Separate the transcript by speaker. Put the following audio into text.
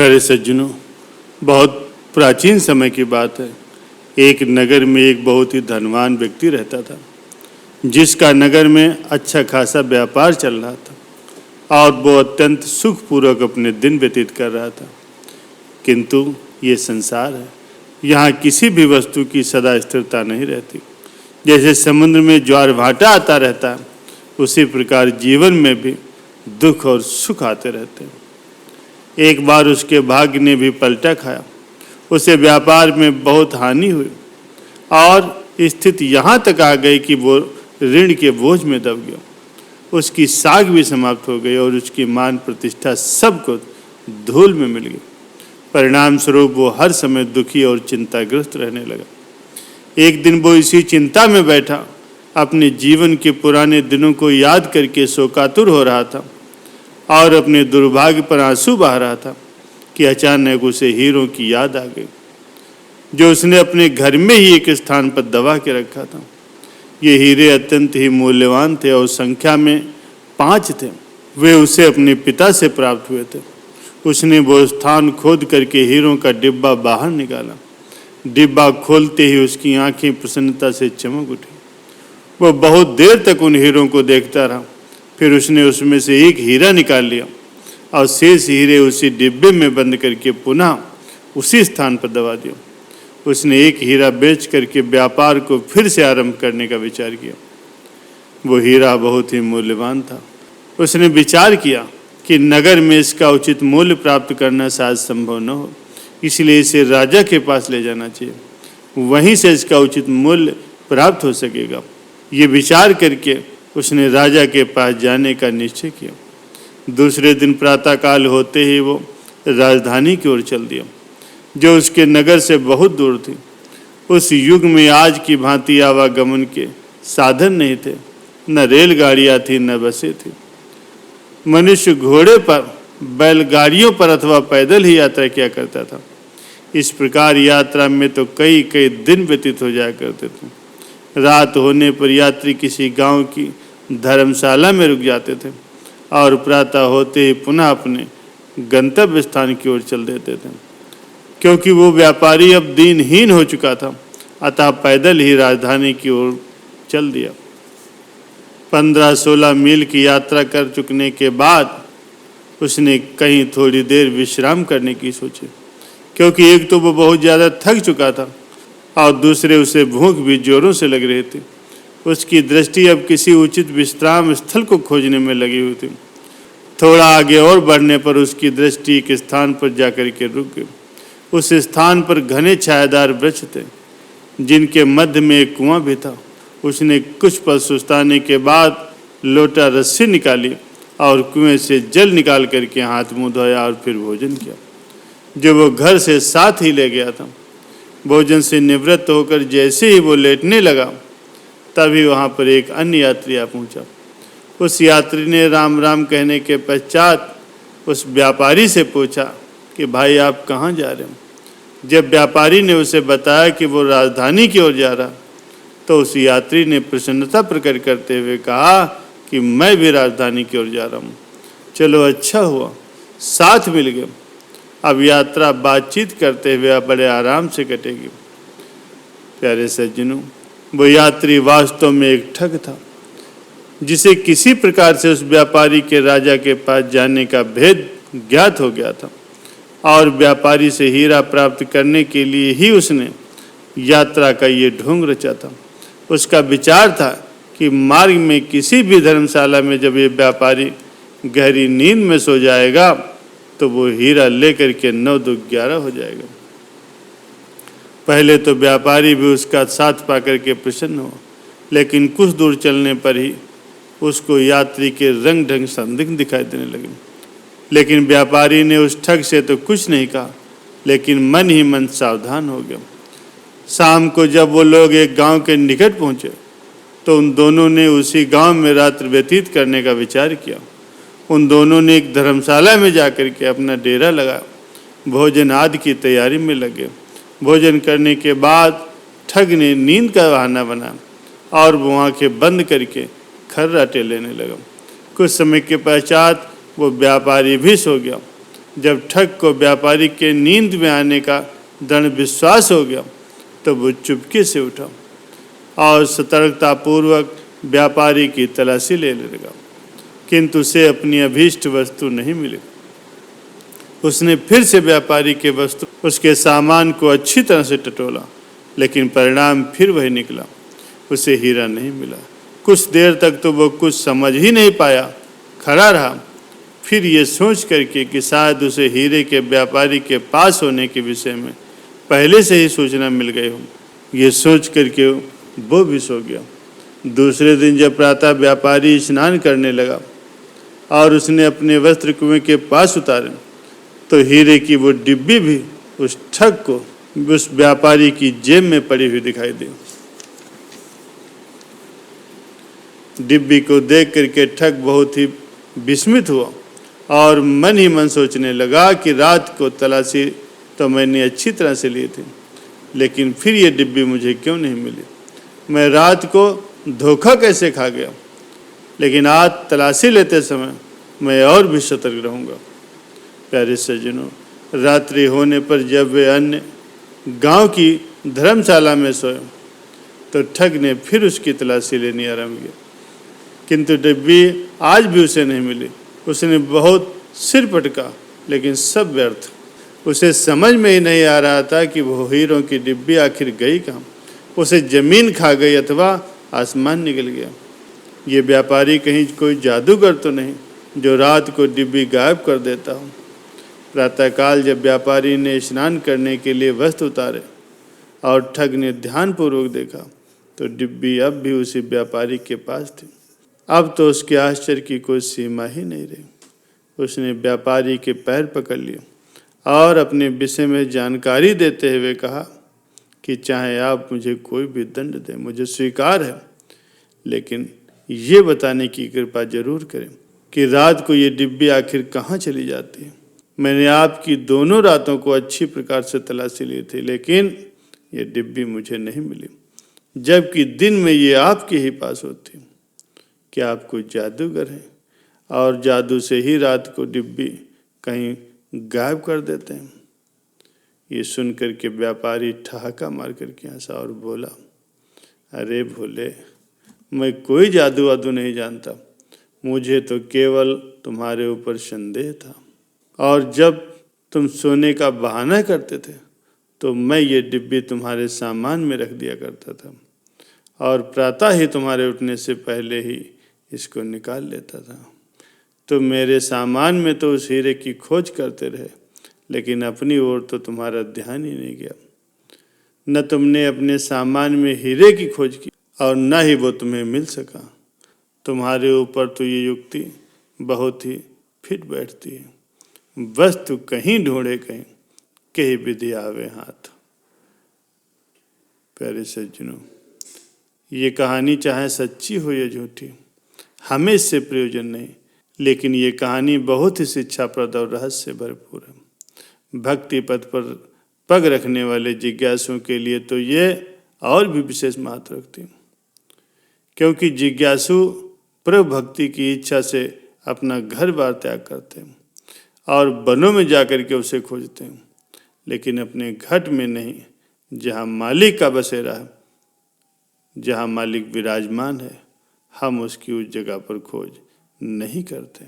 Speaker 1: प्यारे सज्जनों, बहुत प्राचीन समय की बात है। एक नगर में एक बहुत ही धनवान व्यक्ति रहता था, जिसका नगर में अच्छा खासा व्यापार चल रहा था और वो अत्यंत सुखपूर्वक अपने दिन व्यतीत कर रहा था। किंतु ये संसार है, यहाँ किसी भी वस्तु की सदा स्थिरता नहीं रहती। जैसे समुद्र में ज्वार भाटा आता रहता है, उसी प्रकार जीवन में भी दुख और सुख आते रहते हैं। एक बार उसके भाग्य ने भी पलटा खाया, उसे व्यापार में बहुत हानि हुई और स्थिति यहाँ तक आ गई कि वो ऋण के बोझ में दब गया। उसकी साख भी समाप्त हो गई और उसकी मान प्रतिष्ठा सब कुछ धूल में मिल गई। परिणाम स्वरूप वो हर समय दुखी और चिंताग्रस्त रहने लगा। एक दिन वो इसी चिंता में बैठा अपने जीवन के पुराने दिनों को याद करके शोकातुर हो रहा था और अपने दुर्भाग्य पर आंसू बहा रहा था कि अचानक उसे हीरों की याद आ गई, जो उसने अपने घर में ही एक स्थान पर दबा के रखा था। ये हीरे अत्यंत ही मूल्यवान थे और संख्या में 5 थे। वे उसे अपने पिता से प्राप्त हुए थे। उसने वो स्थान खोद करके हीरों का डिब्बा बाहर निकाला। डिब्बा खोलते ही उसकी आंखें प्रसन्नता से चमक उठी। वह बहुत देर तक उन हीरों को देखता रहा। फिर उसने उसमें से एक हीरा निकाल लिया और शेष हीरे उसी डिब्बे में बंद करके पुनः उसी स्थान पर दबा दिया। उसने एक हीरा बेच करके व्यापार को फिर से आरंभ करने का विचार किया। वो हीरा बहुत ही मूल्यवान था। उसने विचार किया कि नगर में इसका उचित मूल्य प्राप्त करना शायद संभव न हो, इसलिए इसे राजा के पास ले जाना चाहिए, वहीं से इसका उचित मूल्य प्राप्त हो सकेगा। ये विचार करके उसने राजा के पास जाने का निश्चय किया। दूसरे दिन प्रातःकाल होते ही वो राजधानी की ओर चल दिया, जो उसके नगर से बहुत दूर थी। उस युग में आज की भांति आवागमन के साधन नहीं थे, न रेलगाड़ियाँ थी न बसें थी। मनुष्य घोड़े पर, बैलगाड़ियों पर अथवा पैदल ही यात्रा किया करता था। इस प्रकार यात्रा में तो कई कई दिन व्यतीत हो जाया करते थे। रात होने पर यात्री किसी गांव की धर्मशाला में रुक जाते थे और प्रातः होते ही पुनः अपने गंतव्य स्थान की ओर चल देते थे। क्योंकि वो व्यापारी अब दीनहीन हो चुका था, अतः पैदल ही राजधानी की ओर चल दिया। 15-16 मील की यात्रा कर चुकने के बाद उसने कहीं थोड़ी देर विश्राम करने की सोची, क्योंकि एक तो वो बहुत ज़्यादा थक चुका था और दूसरे उसे भूख भी जोरों से लग रही थी। उसकी दृष्टि अब किसी उचित विश्राम स्थल को खोजने में लगी हुई थी। थोड़ा आगे और बढ़ने पर उसकी दृष्टि एक स्थान पर जाकर के रुक गई। उस स्थान पर घने छायादार वृक्ष थे, जिनके मध्य में एक कुआं भी था। उसने कुछ पल सुस्ताने के बाद लोटा रस्सी निकाली और कुएं से जल निकाल करके हाथ मुँह धोया और फिर भोजन किया, जो वो घर से साथ ही ले गया था। भोजन से निवृत्त होकर जैसे ही वो लेटने लगा, तभी वहाँ पर एक अन्य यात्री आ पहुँचा। उस यात्री ने राम राम कहने के पश्चात उस व्यापारी से पूछा कि भाई आप कहाँ जा रहे हो। जब व्यापारी ने उसे बताया कि वो राजधानी की ओर जा रहा, तो उस यात्री ने प्रसन्नता प्रकट करते हुए कहा कि मैं भी राजधानी की ओर जा रहा हूँ। चलो अच्छा हुआ, साथ मिल गए। अब यात्रा बातचीत करते हुए बड़े आराम से कटेगी। प्यारे सज्जनों, वो यात्री वास्तव में एक ठग था, जिसे किसी प्रकार से उस व्यापारी के राजा के पास जाने का भेद ज्ञात हो गया था और व्यापारी से हीरा प्राप्त करने के लिए ही उसने यात्रा का ये ढोंग रचा था। उसका विचार था कि मार्ग में किसी भी धर्मशाला में जब ये व्यापारी गहरी नींद में सो जाएगा, तो वो हीरा लेकर के 9-2-11 हो जाएगा। पहले तो व्यापारी भी उसका साथ पाकर के प्रसन्न हुआ, लेकिन कुछ दूर चलने पर ही उसको यात्री के रंग ढंग संदिग्ध दिखाई देने लगे। लेकिन व्यापारी ने उस ठग से तो कुछ नहीं कहा, लेकिन मन ही मन सावधान हो गया। शाम को जब वो लोग एक गांव के निकट पहुंचे, तो उन दोनों ने उसी गांव में रात्रि व्यतीत करने का विचार किया। उन दोनों ने एक धर्मशाला में जाकर के अपना डेरा लगाया। भोजन आदि की तैयारी में लगे। भोजन करने के बाद ठग ने नींद का बहाना बनाया और वो आंखें बंद करके खर्राटे लेने लगा। कुछ समय के पश्चात वो व्यापारी भी सो गया जब ठग को व्यापारी के नींद में आने का दृढ़ विश्वास हो गया तो वो चुपके से उठा और सतर्कतापूर्वक व्यापारी की तलाशी लेने लगा, किंतु उसे अपनी अभीष्ट वस्तु नहीं मिली। उसने फिर से व्यापारी के वस्तु उसके सामान को अच्छी तरह से टटोला, लेकिन परिणाम फिर वही निकला, उसे हीरा नहीं मिला। कुछ देर तक तो वो कुछ समझ ही नहीं पाया, खड़ा रहा। फिर ये सोच करके कि शायद उसे हीरे के व्यापारी के पास होने के विषय में पहले से ही सूचना मिल गई हो, ये सोच करके वो भी सो गया। दूसरे दिन जब प्रातः व्यापारी स्नान करने लगा और उसने अपने वस्त्र कुएं के पास उतारे तो हीरे की वो डिब्बी भी उस ठग को उस व्यापारी की जेब में पड़ी हुई दिखाई दी। डिब्बी को देख करके ठग बहुत ही विस्मित हुआ और मन ही मन सोचने लगा कि रात को तलाशी तो मैंने अच्छी तरह से ली थी, लेकिन फिर ये डिब्बी मुझे क्यों नहीं मिली? मैं रात को धोखा कैसे खा गया? लेकिन आज तलाशी लेते समय मैं और भी सतर्क रहूँगा। प्यारे सज्जनों, रात्रि होने पर जब वे अन्य गांव की धर्मशाला में सोए तो ठग ने फिर उसकी तलाशी लेनी आरंभ की, किंतु डिब्बी आज भी उसे नहीं मिली। उसने बहुत सिर पटका, लेकिन सब व्यर्थ। उसे समझ में ही नहीं आ रहा था कि वो हीरों की डिब्बी आखिर गई कहाँ। उसे जमीन खा गई अथवा आसमान निकल गया। ये व्यापारी कहीं कोई जादूगर तो नहीं जो रात को डिब्बी गायब कर देता हो। प्रातःकाल जब व्यापारी ने स्नान करने के लिए वस्त्र उतारे और ठग ने ध्यानपूर्वक देखा तो डिब्बी अब भी उसी व्यापारी के पास थी। अब तो उसके आश्चर्य की कोई सीमा ही नहीं रही। उसने व्यापारी के पैर पकड़ लिए और अपने विषय में जानकारी देते हुए कहा कि चाहे आप मुझे कोई भी दंड दें, मुझे स्वीकार है, लेकिन ये बताने की कृपा जरूर करें कि रात को ये डिब्बी आखिर कहाँ चली जाती है। मैंने आपकी दोनों रातों को अच्छी प्रकार से तलाशी ली थी, लेकिन ये डिब्बी मुझे नहीं मिली, जबकि दिन में ये आपके ही पास होती। क्या आप कोई जादूगर हैं और जादू से ही रात को डिब्बी कहीं गायब कर देते हैं? ये सुन करके व्यापारी ठहाका मार करके हंसा और बोला, अरे भोले, मैं कोई जादू वादू नहीं जानता, मुझे तो केवल तुम्हारे ऊपर संदेह था, और जब तुम सोने का बहाना करते थे तो मैं ये डिब्बी तुम्हारे सामान में रख दिया करता था और प्रातः ही तुम्हारे उठने से पहले ही इसको निकाल लेता था। तो मेरे सामान में तो उस हीरे की खोज करते रहे, लेकिन अपनी ओर तो तुम्हारा ध्यान ही नहीं गया। न तुमने अपने सामान में हीरे की खोज की और न ही वो तुम्हें मिल सका। तुम्हारे ऊपर तो ये युक्ति बहुत ही फिट बैठती है, वस्तु कहीं ढूंढे कहीं विधि आवे हाथ। प्यारे सज्जनों, ये कहानी चाहे सच्ची हो या झूठी, हमें इससे प्रयोजन नहीं, लेकिन ये कहानी बहुत ही शिक्षाप्रद और रहस्य भरपूर है। भक्ति पथ पर पग रखने वाले जिज्ञासुओं के लिए तो ये और भी विशेष महत्व रखती, क्योंकि जिज्ञासु प्रभु भक्ति की इच्छा से अपना घर बार त्याग करते हैं और वनों में जाकर के उसे खोजते हैं, लेकिन अपने घट में नहीं, जहाँ मालिक का बसेरा है, जहाँ मालिक विराजमान है, हम उसकी उस जगह पर खोज नहीं करते।